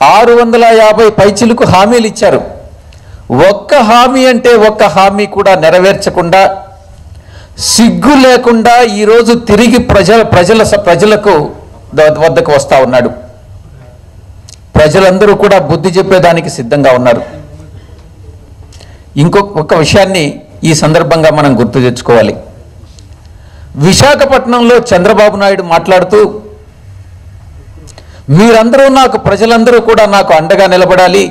650 పైచిలకు హామీలు ఇచ్చారు. ఒక్క హామీ అంటే ఒక్క హామీ కూడా నెరవేర్చకుండా సిగ్గు లేకుండా ఈరోజు తిరిగి ప్రజలకు వద్దకు వస్తూ ఉన్నాడు. ప్రజలందరూ కూడా బుద్ధి చెప్పేదానికి సిద్ధంగా ఉన్నారు. ఇంకొక విషయాన్ని ఈ సందర్భంగా మనం గుర్తు తెచ్చుకోవాలి. విశాఖపట్నంలో చంద్రబాబు నాయుడు మాట్లాడుతూ, మీరందరూ ప్రజలందరూ కూడా నాకు అండగా నిలబడాలి,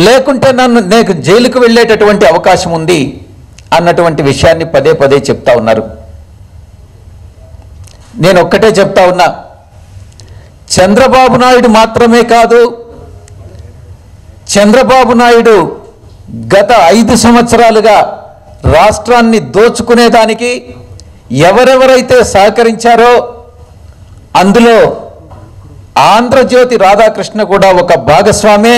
లేకుంటే నేను జైలుకు వెళ్ళేటటువంటి అవకాశం ఉంది అన్నటువంటి విషయాన్ని పదే పదే చెప్తా ఉన్నారు. నేను ఒక్కటే చెప్తా ఉన్నా, చంద్రబాబు నాయుడు మాత్రమే కాదు, చంద్రబాబు నాయుడు గత 5 సంవత్సరాలుగా రాష్ట్రాన్ని దోచుకునేదానికి ఎవరెవరైతే సహకరించారో అందులో ఆంధ్రజ్యోతి రాధాకృష్ణ కూడా ఒక భాగస్వామే.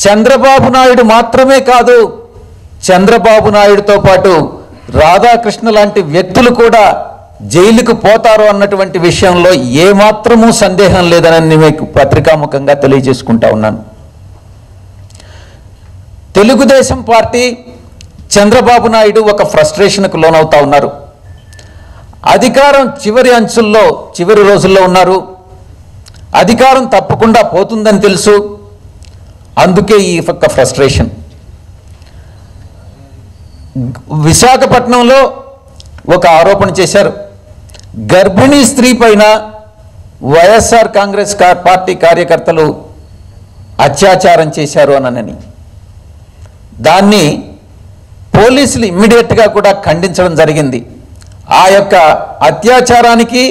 చంద్రబాబు నాయుడు మాత్రమే కాదు, చంద్రబాబు నాయుడుతో పాటు రాధాకృష్ణ లాంటి వ్యక్తులు కూడా జైలుకు పోతారు అన్నటువంటి విషయంలో ఏమాత్రమూ సందేహం లేదని మీకు పత్రికాముఖంగా తెలియజేసుకుంటా ఉన్నాను. తెలుగుదేశం పార్టీ, చంద్రబాబు నాయుడు ఒక ఫ్రస్ట్రేషన్కు లోనవుతా ఉన్నారు. అధికారం చివరి అంచుల్లో, చివరి రోజుల్లో ఉన్నారు. అధికారం తప్పకుండా పోతుందని తెలుసు. అందుకే ఈ యొక్క ఫ్రస్ట్రేషన్. విశాఖపట్నంలో ఒక ఆరోపణ చేశారు. గర్భిణీ స్త్రీ పైన వైఎస్ఆర్ కాంగ్రెస్ పార్టీ కార్యకర్తలు అత్యాచారం చేశారు అనని దాన్ని పోలీసులు ఇమ్మీడియట్గా కూడా ఖండించడం జరిగింది. ఆ యొక్క అత్యాచారానికి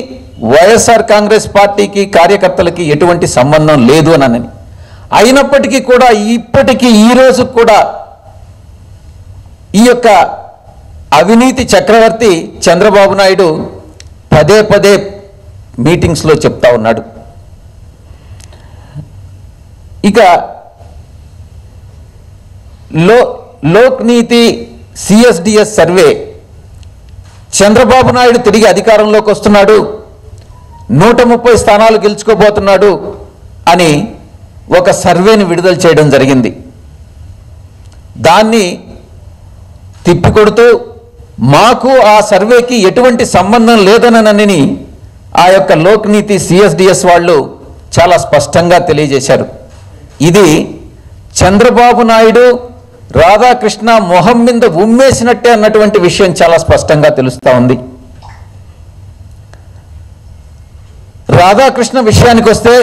వైఎస్ఆర్ కాంగ్రెస్ పార్టీకి కార్యకర్తలకి ఎటువంటి సంబంధం లేదు అనని, అయినప్పటికీ కూడా ఇప్పటికీ ఈ రోజు కూడా ఈ యొక్క అవినీతి చక్రవర్తి చంద్రబాబు నాయుడు పదే పదే మీటింగ్స్లో చెప్తా ఉన్నాడు. ఇక లోక్నీతి సిఎస్డిఎస్ సర్వే, చంద్రబాబు నాయుడు తిరిగి అధికారంలోకి వస్తున్నాడు, 130 స్థానాలు గెలుచుకోబోతున్నాడు అని ఒక సర్వేని విడుదల చేయడం జరిగింది. దాన్ని తిప్పికొడుతూ మాకు ఆ సర్వేకి ఎటువంటి సంబంధం లేదనని ఆ యొక్క లోక్నీతి సిఎస్డిఎస్ వాళ్ళు చాలా స్పష్టంగా తెలియజేశారు. ఇది చంద్రబాబు నాయుడు రాధాకృష్ణ మొహం మీద ఉమ్మేసినట్టే అన్నటువంటి విషయం చాలా స్పష్టంగా తెలుస్తూ ఉంది. రాధాకృష్ణ విషయానికి వస్తే,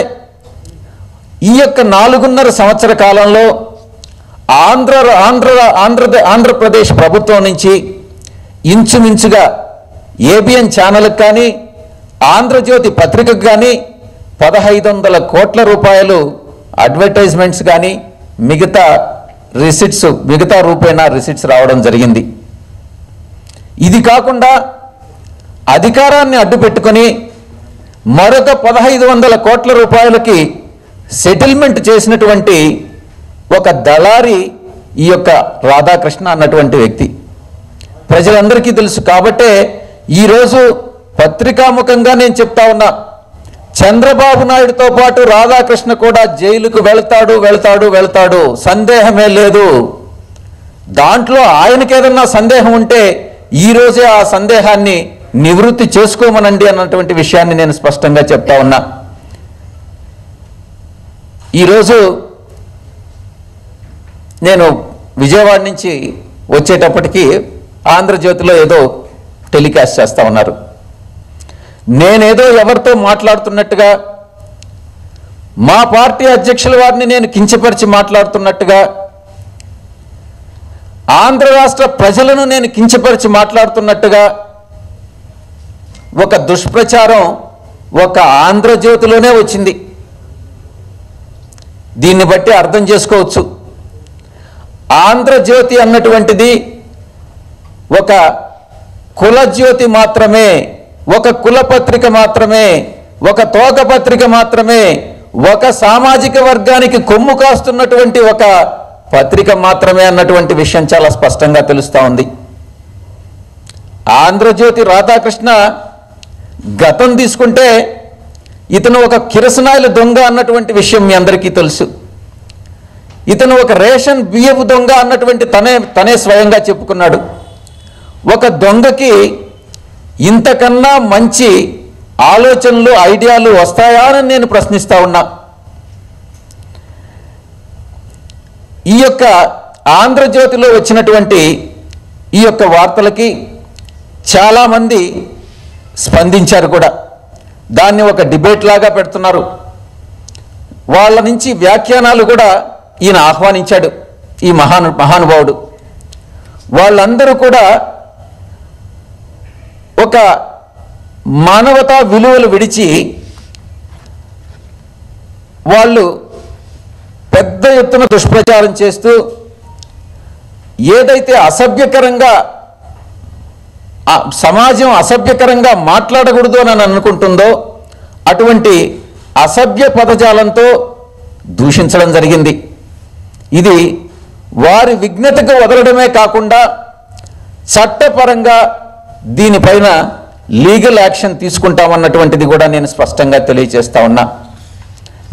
ఈ యొక్క 4.5 సంవత్సర కాలంలో ఆంధ్రప్రదేశ్ ప్రభుత్వం నుంచి ఇంచుమించుగా ఏబిఎన్ ఛానల్కి కానీ ఆంధ్రజ్యోతి పత్రికకు కానీ 1500 కోట్ల రూపాయలు అడ్వర్టైజ్మెంట్స్ కానీ మిగతా రూపేణా రిసిట్స్ రావడం జరిగింది. ఇది కాకుండా అధికారాన్ని అడ్డుపెట్టుకొని మరొక 1500 కోట్ల రూపాయలకి సెటిల్మెంట్ చేసినటువంటి ఒక దళారి ఈ యొక్క రాధాకృష్ణ అన్నటువంటి వ్యక్తి ప్రజలందరికీ తెలుసు. కాబట్టే ఈరోజు పత్రికాముఖంగా నేను చెప్తా ఉన్నా, చంద్రబాబు నాయుడుతో పాటు రాధాకృష్ణ కూడా జైలుకు వెళ్తాడు, సందేహమే లేదు. దాంట్లో ఆయనకి ఏదన్నా సందేహం ఉంటే ఈరోజే ఆ సందేహాన్ని నివృత్తి చేసుకోమనండి అన్నటువంటి విషయాన్ని నేను స్పష్టంగా చెప్తా ఉన్నా. ఈరోజు నేను విజయవాడ నుంచి వచ్చేటప్పటికి ఆంధ్రజ్యోతిలో ఏదో టెలికాస్ట్ చేస్తూ ఉన్నారు. నేనేదో ఎవరితో మాట్లాడుతున్నట్టుగా, మా పార్టీ అధ్యక్షుల వారిని నేను కించపరిచి మాట్లాడుతున్నట్టుగా, ఆంధ్ర రాష్ట్ర ప్రజలను నేను కించపరిచి మాట్లాడుతున్నట్టుగా ఒక దుష్ప్రచారం ఒక ఆంధ్రజ్యోతిలోనే వచ్చింది. దీన్ని బట్టి అర్థం చేసుకోవచ్చు, ఆంధ్రజ్యోతి అన్నటువంటిది ఒక కులజ్యోతి మాత్రమే, ఒక కులపత్రిక మాత్రమే, ఒక తోక పత్రిక మాత్రమే, ఒక సామాజిక వర్గానికి కొమ్ము కాస్తున్నటువంటి ఒక పత్రిక మాత్రమే అన్నటువంటి విషయం చాలా స్పష్టంగా తెలుస్తూ ఉంది. ఆంధ్రజ్యోతి రాధాకృష్ణ గతం తీసుకుంటే ఇతను ఒక కిరసనాయిల దొంగ అన్నటువంటి విషయం మీ అందరికీ తెలుసు. ఇతను ఒక రేషన్ బియ్యపు దొంగ అన్నటువంటి తనే స్వయంగా చెప్పుకున్నాడు. ఒక దొంగకి ఇంతకన్నా మంచి ఆలోచనలు, ఐడియాలు వస్తాయా అని నేను ప్రశ్నిస్తా ఉన్నా. ఈ యొక్క ఆంధ్రజ్యోతిలో వచ్చినటువంటి ఈ యొక్క వార్తలకి చాలామంది స్పందించారు కూడా. దాన్ని ఒక డిబేట్ లాగా పెడుతున్నారు. వాళ్ళ నుంచి వ్యాఖ్యానాలు కూడా ఈయన ఆహ్వానించాడు, ఈ మహానుభావుడు. వాళ్ళందరూ కూడా ఒక మానవతా విలువలు విడిచి వాళ్ళు పెద్ద ఎత్తున దుష్ప్రచారం చేస్తూ ఏదైతే అసభ్యకరంగా సమాజం అసభ్యకరంగా మాట్లాడకూడదు అని అనుకుంటుందో అటువంటి అసభ్య పదజాలంతో దూషించడం జరిగింది. ఇది వారి విఘ్నతకు వదలడమే కాకుండా చట్టపరంగా దీనిపైన లీగల్ యాక్షన్ తీసుకుంటామన్నటువంటిది కూడా నేను స్పష్టంగా తెలియజేస్తా ఉన్నా.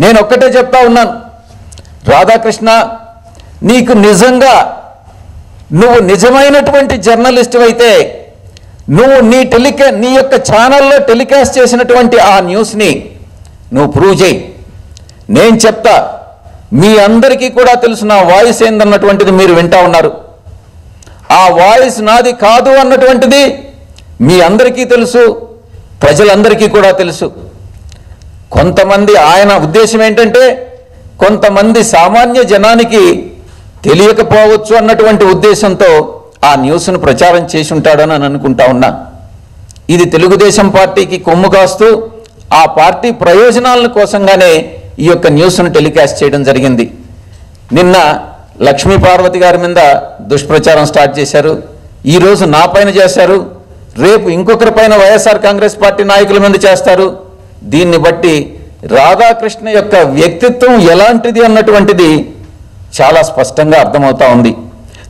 నేను ఒక్కటే చెప్తా ఉన్నాను, రాధాకృష్ణ, నీకు నిజంగా నువ్వు నిజమైనటువంటి జర్నలిస్ట్ అయితే నువ్వు నీ యొక్క ఛానల్లో టెలికాస్ట్ చేసినటువంటి ఆ న్యూస్ని నువ్వు ప్రూవ్ చేయి. నేను చెప్తా, మీ అందరికీ కూడా తెలుసు నా వాయిస్ ఏందన్నటువంటిది మీరు వింటా ఉన్నారు. ఆ వాయిస్ నాది కాదు అన్నటువంటిది మీ అందరికీ తెలుసు, ప్రజలందరికీ కూడా తెలుసు. కొంతమంది ఆయన ఉద్దేశం ఏంటంటే కొంతమంది సామాన్య జనానికి తెలియకపోవచ్చు అన్నటువంటి ఉద్దేశంతో ఆ న్యూస్ను ప్రచారం చేసి ఉంటాడని అనుకుంటా ఉన్నా. ఇది తెలుగుదేశం పార్టీకి కొమ్ము కాస్తూ ఆ పార్టీ ప్రయోజనాల కోసంగానే ఈ యొక్క న్యూస్ను టెలికాస్ట్ చేయడం జరిగింది. నిన్న లక్ష్మీ పార్వతి గారి మీద దుష్ప్రచారం స్టార్ట్ చేశారు, ఈరోజు నా పైన చేశారు, రేపు ఇంకొకరి పైన వైఎస్ఆర్ కాంగ్రెస్ పార్టీ నాయకుల మీద చేస్తారు. దీన్ని బట్టి రాధాకృష్ణ యొక్క వ్యక్తిత్వం ఎలాంటిది అన్నటువంటిది చాలా స్పష్టంగా అర్థమవుతా ఉంది.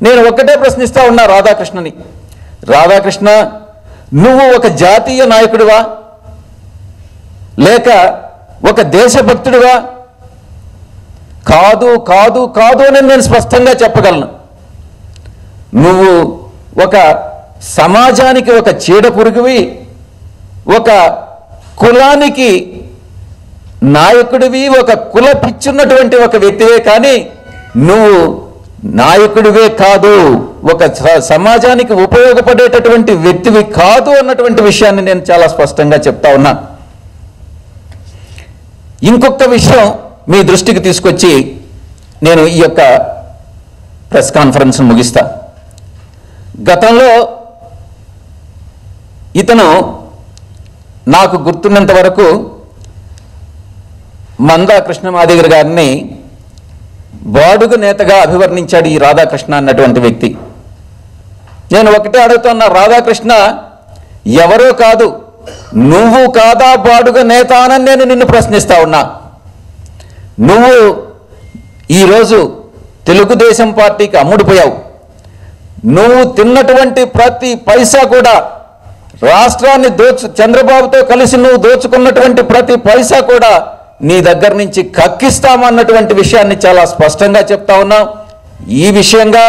నేను ఒక్కటే ప్రశ్నిస్తా ఉన్నా రాధాకృష్ణని, రాధాకృష్ణ, నువ్వు ఒక జాతీయ నాయకుడివా లేక ఒక దేశభక్తుడివా? కాదు కాదు కాదు అని నేను స్పష్టంగా చెప్పగలను. నువ్వు ఒక సమాజానికి ఒక చీడ పురుగువి, ఒక కులానికి నాయకుడివి, ఒక కుల పిచ్చున్నటువంటి ఒక వ్యక్తివే, కానీ నువ్వు నాయకుడివే కాదు, ఒక సమాజానికి ఉపయోగపడేటటువంటి వ్యక్తివి కాదు అన్నటువంటి విషయాన్ని నేను చాలా స్పష్టంగా చెప్తా ఉన్నా. ఇంకొక విషయం మీ దృష్టికి తీసుకొచ్చి నేను ఈ యొక్క ప్రెస్ కాన్ఫరెన్స్ ముగిస్తా. గతంలో ఇతను నాకు గుర్తున్నంత వరకు మందా కృష్ణమాదిగర్ గారిని బాడుగు నేతగా అభివర్ణించాడు ఈ రాధాకృష్ణ అన్నటువంటి వ్యక్తి. నేను ఒకటే అడుగుతున్నా, రాధాకృష్ణ ఎవరో కాదు, నువ్వు కాదా బాడుగ నేత అని నేను నిన్ను ప్రశ్నిస్తా ఉన్నా. నువ్వు ఈరోజు తెలుగుదేశం పార్టీకి అమ్ముడుపోయావు. నువ్వు తిన్నటువంటి ప్రతి పైసా కూడా రాష్ట్రాన్ని చంద్రబాబుతో కలిసి నువ్వు దోచుకున్నటువంటి ప్రతి పైసా కూడా నీ దగ్గర నుంచి కక్కిస్తామన్నటువంటి విషయాన్ని చాలా స్పష్టంగా చెప్తా ఉన్నాం. ఈ విషయంగా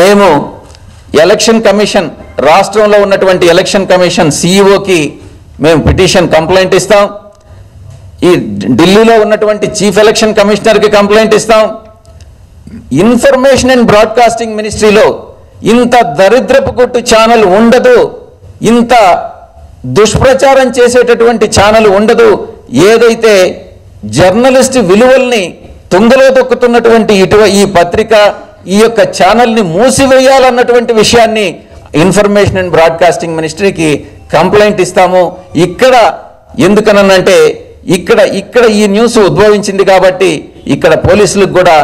మేము ఎలక్షన్ కమిషన్, రాష్ట్రంలో ఉన్నటువంటి ఎలక్షన్ కమిషన్ సిఇఓకి మేము పిటిషన్ కంప్లైంట్ ఇస్తాం. ఈ ఢిల్లీలో ఉన్నటువంటి చీఫ్ ఎలక్షన్ కమిషనర్కి కంప్లైంట్ ఇస్తాం. ఇన్ఫర్మేషన్ అండ్ బ్రాడ్కాస్టింగ్ మినిస్ట్రీలో ఇంత దరిద్రపు కొట్టు ఛానల్ ఉండదు, ఇంత దుష్ప్రచారం చేసేటటువంటి ఛానల్ ఉండదు. ఏదైతే జర్నలిస్ట్ విలువల్ని తుంగలో దొక్కుతున్నటువంటి ఈ పత్రిక, ఈ యొక్క ఛానల్ని మూసివేయాలన్నటువంటి విషయాన్ని ఇన్ఫర్మేషన్ అండ్ బ్రాడ్కాస్టింగ్ మినిస్ట్రీకి కంప్లైంట్ ఇస్తాము. ఇక్కడ ఎందుకనంటే ఇక్కడ ఈ న్యూస్ ఉద్భవించింది కాబట్టి ఇక్కడ పోలీసులకు కూడా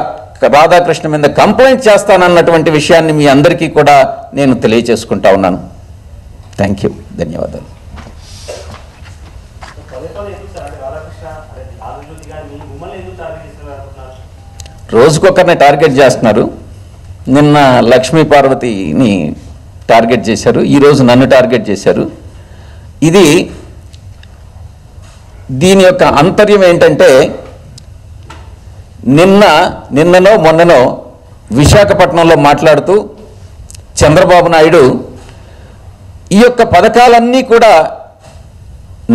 రాధాకృష్ణ మీద కంప్లైంట్ చేస్తానన్నటువంటి విషయాన్ని మీ అందరికీ కూడా నేను తెలియజేసుకుంటా ఉన్నాను. థ్యాంక్ యూ, ధన్యవాదాలు. రోజుకొకరిని టార్గెట్ చేస్తున్నారు. నిన్న లక్ష్మీ పార్వతిని టార్గెట్ చేశారు, ఈరోజు నన్ను టార్గెట్ చేశారు. ఇది దీని యొక్క అంతర్యం ఏంటంటే నిన్ననో మొన్ననో విశాఖపట్నంలో మాట్లాడుతూ చంద్రబాబు నాయుడు ఈ యొక్క పథకాలన్నీ కూడా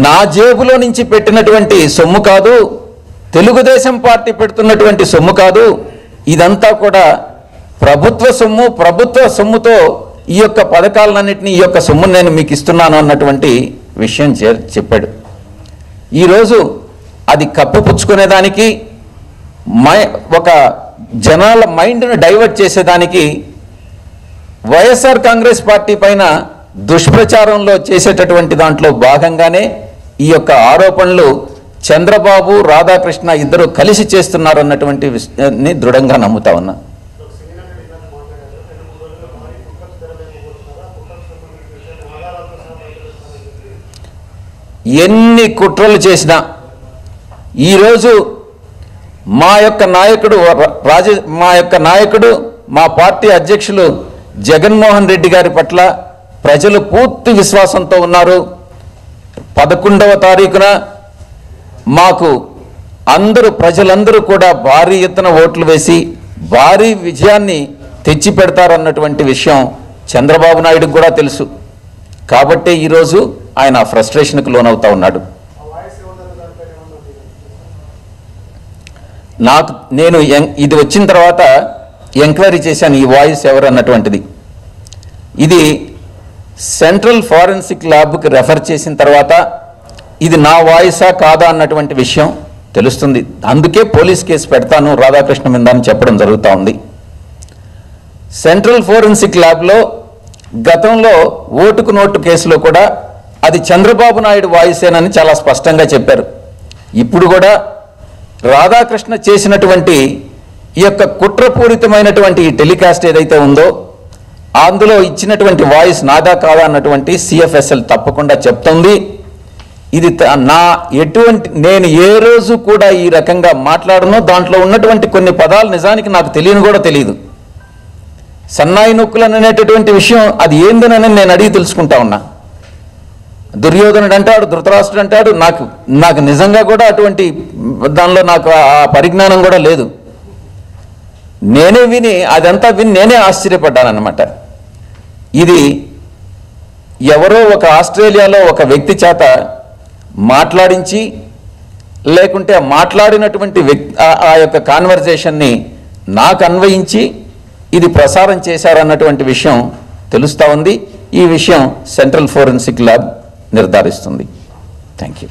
నా జేబులో నుంచి పెట్టినటువంటి సొమ్ము కాదు, తెలుగుదేశం పార్టీ పెడుతున్నటువంటి సొమ్ము కాదు, ఇదంతా కూడా ప్రభుత్వ సొమ్ముతో ఈ యొక్క పథకాలన్నింటినీ ఈ యొక్క సొమ్మును నేను మీకు ఇస్తున్నాను అన్నటువంటి విషయం చెప్పాడు. ఈరోజు అది కప్పిపుచ్చుకునేదానికి ఒక జనాల మైండ్ను డైవర్ట్ చేసేదానికి వైఎస్ఆర్ కాంగ్రెస్ పార్టీ పైన దుష్ప్రచారంలో చేసేటటువంటి దాంట్లో భాగంగానే ఈ యొక్క ఆరోపణలు చంద్రబాబు రాధాకృష్ణ ఇద్దరు కలిసి చేస్తున్నారు అన్నటువంటి విషయాన్ని దృఢంగా నమ్ముతా ఉన్నా. ఎన్ని కుట్రలు చేసినా ఈరోజు మా యొక్క నాయకుడు మా పార్టీ అధ్యక్షులు జగన్మోహన్ రెడ్డి గారి పట్ల ప్రజలు పూర్తి విశ్వాసంతో ఉన్నారు. 11వ తారీఖున మాకు ప్రజలందరూ కూడా భారీ ఎత్తున ఓట్లు వేసి భారీ విజయాన్ని తెచ్చి పెడతారన్నటువంటి విషయం చంద్రబాబు నాయుడుకు కూడా తెలుసు. కాబట్టి ఈరోజు ఆయన ఫ్రస్ట్రేషన్కు లోనవుతా ఉన్నాడు. నేను ఇది వచ్చిన తర్వాత ఎంక్వైరీ చేశాను ఈ వాయిస్ ఎవరు అన్నటువంటిది. ఇది సెంట్రల్ ఫారెన్సిక్ ల్యాబ్కి రెఫర్ చేసిన తర్వాత ఇది నా వాయిసా కాదా అన్నటువంటి విషయం తెలుస్తుంది. అందుకే పోలీస్ కేసు పెడతాను రాధాకృష్ణ మీద అని చెప్పడం జరుగుతూ ఉంది. సెంట్రల్ ఫోరెన్సిక్ ల్యాబ్లో గతంలో ఓటుకు నోటు కేసులో కూడా అది చంద్రబాబు నాయుడు వాయిసేనని చాలా స్పష్టంగా చెప్పారు. ఇప్పుడు కూడా రాధాకృష్ణ చేసినటువంటి ఈ యొక్క కుట్రపూరితమైనటువంటి ఈ టెలికాస్ట్ ఏదైతే ఉందో అందులో ఇచ్చినటువంటి వాయిస్ నాదా కాదా అన్నటువంటి సిఎఫ్ఎస్ఎల్ తప్పకుండా చెప్తుంది. ఇది నేను ఏ రోజు కూడా ఈ రకంగా మాట్లాడను. దాంట్లో ఉన్నటువంటి కొన్ని పదాలు నిజానికి నాకు తెలియని కూడా తెలియదు. సన్నాయి నొక్కులను అనేటటువంటి విషయం అది ఏందనని నేను అడిగి తెలుసుకుంటా ఉన్నా. దుర్యోధనుడు అంటాడు, ధృతరాష్ట్రుడు అంటాడు. నాకు నిజంగా కూడా అటువంటి దానిలో నాకు ఆ పరిజ్ఞానం కూడా లేదు. అదంతా విని నేనే ఆశ్చర్యపడ్డానన్నమాట. ఇది ఎవరో ఒక ఆస్ట్రేలియాలో ఒక వ్యక్తి చేత మాట్లాడించి లేకుంటే మాట్లాడినటువంటి ఆ యొక్క కాన్వర్జేషన్ని నాకు అన్వయించి ఇది ప్రసారం చేశారన్నటువంటి విషయం తెలుస్తూ ఉంది. ఈ విషయం సెంట్రల్ ఫోరెన్సిక్ ల్యాబ్ నిర్ధారిస్తుంది. Thank you.